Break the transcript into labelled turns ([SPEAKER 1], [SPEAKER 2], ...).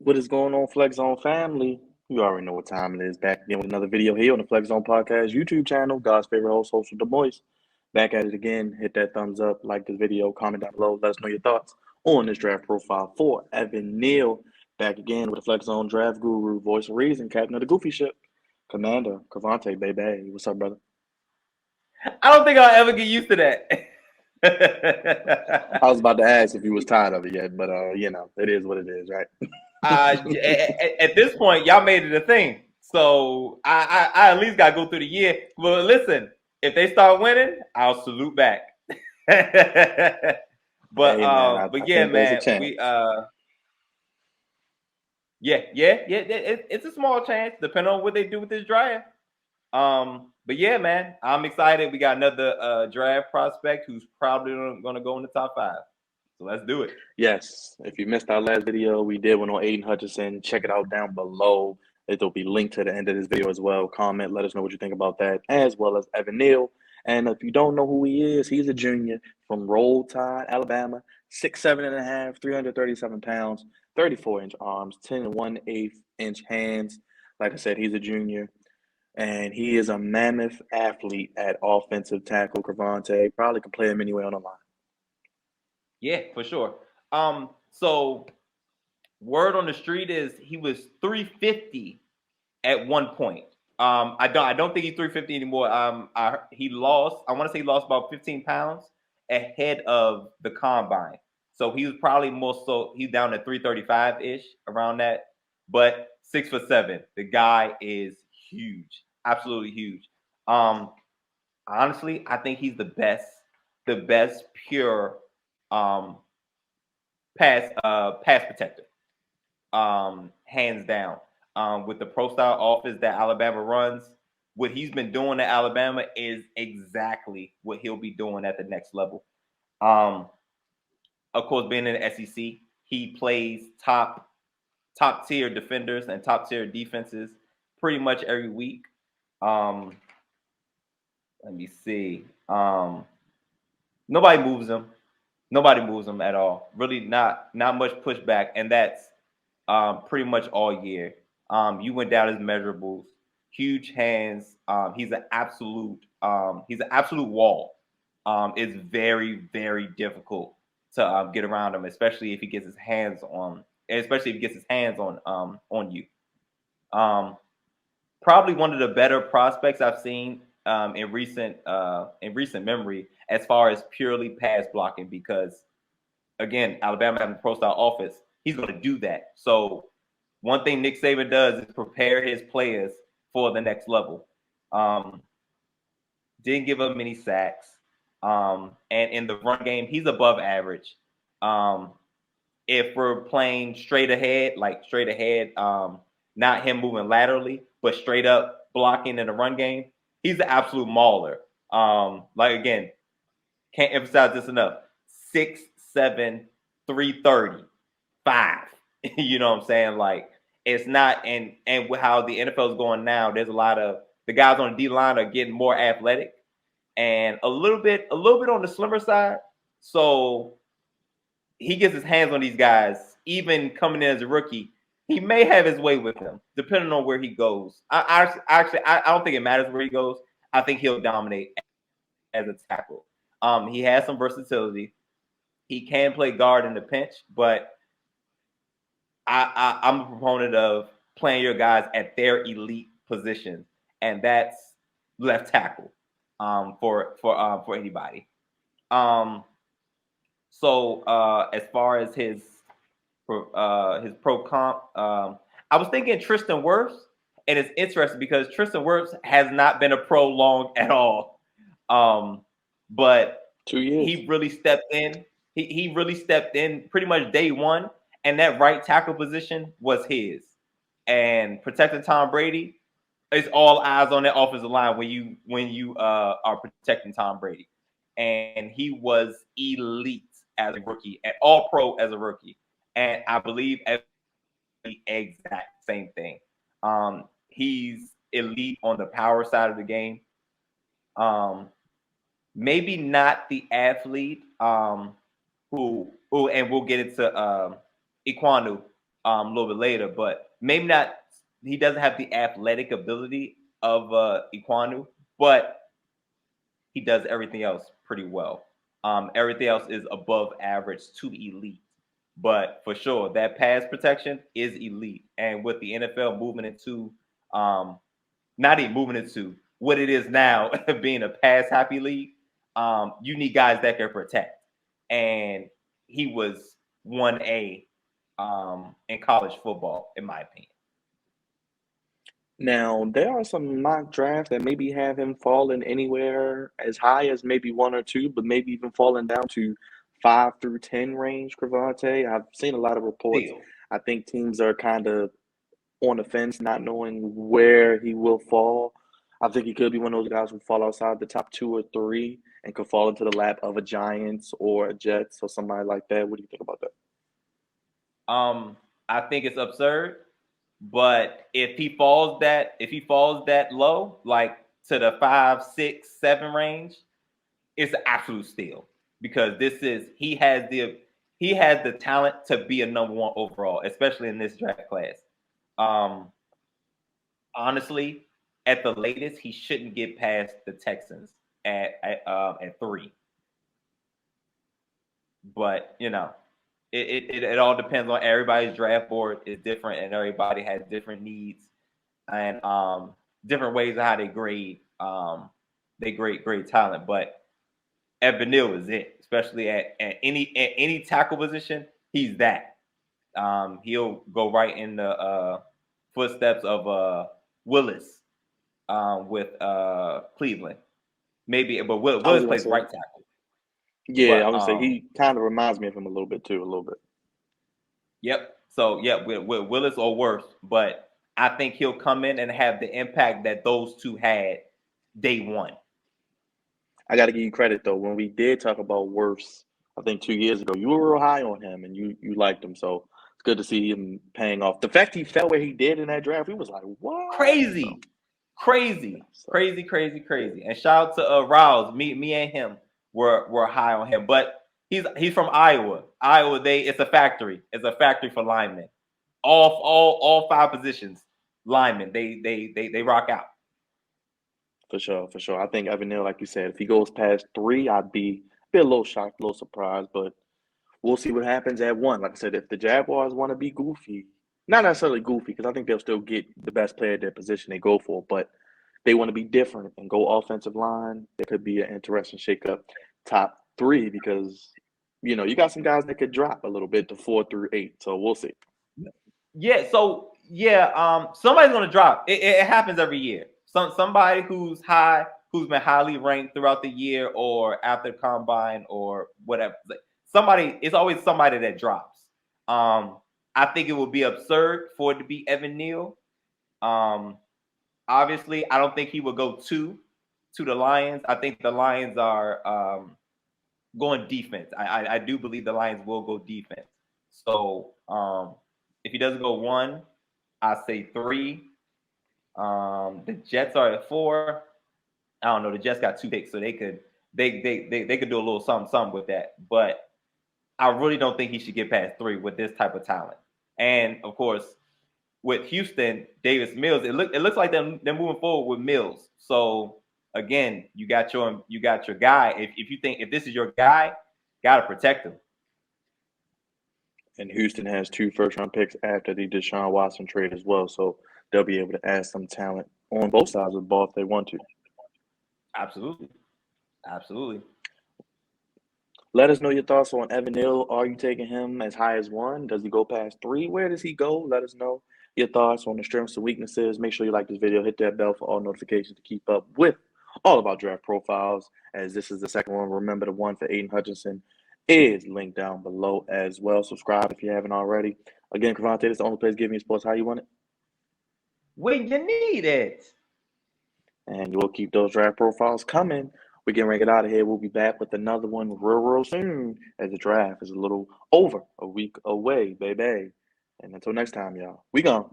[SPEAKER 1] What is going on, Flex Zone family? You already know what time it is. Back again with another video here on the Flex Zone Podcast YouTube channel. God's favorite host, Social the Moist. Back at it again. Hit that thumbs up, like this video, comment down below. Let us know your thoughts on this draft profile for Evan Neal. Back again with the Flex Zone Draft Guru, voice of reason, captain of the Goofy ship, Commander Crevonte, baby. What's up, brother?
[SPEAKER 2] I don't think I'll ever get used to that.
[SPEAKER 1] I was about to ask if you was tired of it yet, but it is what it is, right?
[SPEAKER 2] At this point, y'all made it a thing. So I at least got to go through the year. Well, listen, if they start winning, I'll salute back. But
[SPEAKER 1] Hey, man, I
[SPEAKER 2] yeah,
[SPEAKER 1] think there's a
[SPEAKER 2] man,
[SPEAKER 1] chance.
[SPEAKER 2] it's a small chance depending on what they do with this draft. But yeah, man, I'm excited. We got another draft prospect who's probably going to go in the top 5. So let's do it.
[SPEAKER 1] Yes, if you missed our last video, we did one on Aiden Hutchinson. Check it out down below. It'll be linked to the end of this video as well. Comment, let us know what you think about that, as well as Evan Neal. And if you don't know who he is, he's a junior from Roll Tide, Alabama, 6'7.5", 337 pounds, 34-inch arms, 10 1/8 inch hands. Like I said, he's a junior. And he is a mammoth athlete at offensive tackle. Crevonte probably can play him anywhere on the line.
[SPEAKER 2] Yeah, for sure. So word on the street is he was 350 at one point. I don't think he's 350 anymore. He lost. I want to say he lost about 15 pounds ahead of the combine. So he was probably he's down to 335 ish around that. But 6'7". The guy is huge, absolutely huge. Honestly, I think he's the best pure pass protector, hands down. With the pro style offense that Alabama runs, what he's been doing at Alabama is exactly what he'll be doing at the next level. Of course, being in the SEC, he plays top tier defenders and top tier defenses pretty much every week. Let me see. Nobody moves him. Nobody moves him at all. Really, not much pushback, and that's pretty much all year. You went down his measurables. Huge hands. He's an absolute wall. It's very, very difficult to get around him, especially if he gets his hands on you. Probably one of the better prospects I've seen in recent memory as far as purely pass blocking, because again, Alabama having a pro style offense, he's going to do that. So one thing Nick Saban does is prepare his players for the next level. Didn't give up many sacks. And in the run game, he's above average. If we're playing straight ahead, not him moving laterally, but straight up blocking in the run game, he's an absolute mauler. Again, can't emphasize this enough. 6'7", 335. You know what I'm saying? Like, it's not, and with how the NFL is going now, there's a lot of the guys on the D line are getting more athletic and a little bit on the slimmer side. So he gets his hands on these guys, even coming in as a rookie. He may have his way with them, depending on where he goes. I don't think it matters where he goes. I think he'll dominate as a tackle. He has some versatility. He can play guard in the pinch, but I'm a proponent of playing your guys at their elite position, and that's left tackle for anybody. So as far as his pro comp, I was thinking Tristan Wirfs, and it's interesting because Tristan Wirfs has not been a pro long at all. But
[SPEAKER 1] 2 years.
[SPEAKER 2] he really stepped in. He really stepped in pretty much day one, and that right tackle position was his. And protecting Tom Brady, it's all eyes on that offensive line when you are protecting Tom Brady. And he was elite as a rookie, and all pro as a rookie. And I believe the exact same thing. He's elite on the power side of the game. Maybe not the athlete who and we'll get into Iquanu a little bit later, but maybe not. He doesn't have the athletic ability of Ekwonu, but he does everything else pretty well. Everything else is above average to elite. But for sure, that pass protection is elite. And with the NFL moving into, not even moving into what it is now, being a pass happy league, you need guys that can protect. And he was 1A in college football, in my opinion.
[SPEAKER 1] Now, there are some mock drafts that maybe have him falling anywhere as high as maybe 1 or 2, but maybe even falling down to 5 through 10 range, Crevonte. I've seen a lot of reports.
[SPEAKER 2] Still.
[SPEAKER 1] I think teams are kind of on the fence, not knowing where he will fall. I think he could be one of those guys who fall outside the top 2 or 3 and could fall into the lap of a Giants or a Jets or somebody like that. What do you think about that?
[SPEAKER 2] I think it's absurd. But if he falls that low, like to the 5, 6, 7 range, it's an absolute steal because he has the talent to be a number 1 overall, especially in this draft class. Honestly, at the latest, he shouldn't get past the Texans at 3. But it all depends on everybody's draft board is different and everybody has different needs and different ways of how they grade grade talent. But Evan Neal is it, especially at any tackle position. He's that. He'll go right in the footsteps of Willis with Cleveland. Maybe, but Willis plays right tackle.
[SPEAKER 1] Yeah, I would say he kind of reminds me of him a little bit.
[SPEAKER 2] Yep. So with Willis or worse, but I think he'll come in and have the impact that those two had day 1.
[SPEAKER 1] I got to give you credit though. When we did talk about Wirfs, I think 2 years ago, you were real high on him and you liked him. So it's good to see him paying off. The fact he fell where he did in that draft, he was like, what?
[SPEAKER 2] Crazy. And shout out to Rouse. Me and him were high on him, but he's from Iowa. It's a factory. It's a factory for linemen. All 5 positions, linemen. They rock out.
[SPEAKER 1] For sure. I think Evan Neal, like you said, if he goes past 3, I'd be a little shocked, a little surprised, but we'll see what happens at 1. Like I said, if the Jaguars want to be goofy, not necessarily goofy, because I think they'll still get the best player at their position they go for, but they want to be different and go offensive line, there could be an interesting shakeup. Top 3, because you got some guys that could drop a little bit to 4 through 8, so we'll see.
[SPEAKER 2] Yeah, so somebody's gonna drop. It happens every year. Somebody who's been highly ranked throughout the year or after the combine or whatever. It's always somebody that drops. I think it would be absurd for it to be Evan Neal. Obviously, I don't think he would go to the Lions. I think the Lions are going defense. I do believe the Lions will go defense. So if he doesn't go 1, I say 3. The Jets are at 4. I don't know. The Jets got 2 picks, so they could do a little something with that. But I really don't think he should get past 3 with this type of talent. And of course, with Houston, Davis Mills, it looks like they're moving forward with Mills. So again, you got your guy. If you think if this is your guy, gotta protect him.
[SPEAKER 1] And Houston has 2 first-round picks after the Deshaun Watson trade as well, so they'll be able to add some talent on both sides of the ball if they want to.
[SPEAKER 2] Absolutely.
[SPEAKER 1] Let us know your thoughts on Evan Neal. Are you taking him as high as 1? Does he go past 3? Where does he go? Let us know your thoughts on the strengths and weaknesses. Make sure you like this video. Hit that bell for all notifications to keep up with all of our draft profiles, as this is the second one. Remember, the one for Aiden Hutchinson is linked down below as well. Subscribe if you haven't already. Again, Crevonte, this is the only place giving you sports how you want it.
[SPEAKER 2] When you need it.
[SPEAKER 1] And we'll keep those draft profiles coming. We're getting ready to get out of here. We'll be back with another one real soon, as the draft is a little over a week away, baby. And until next time, y'all, we gone.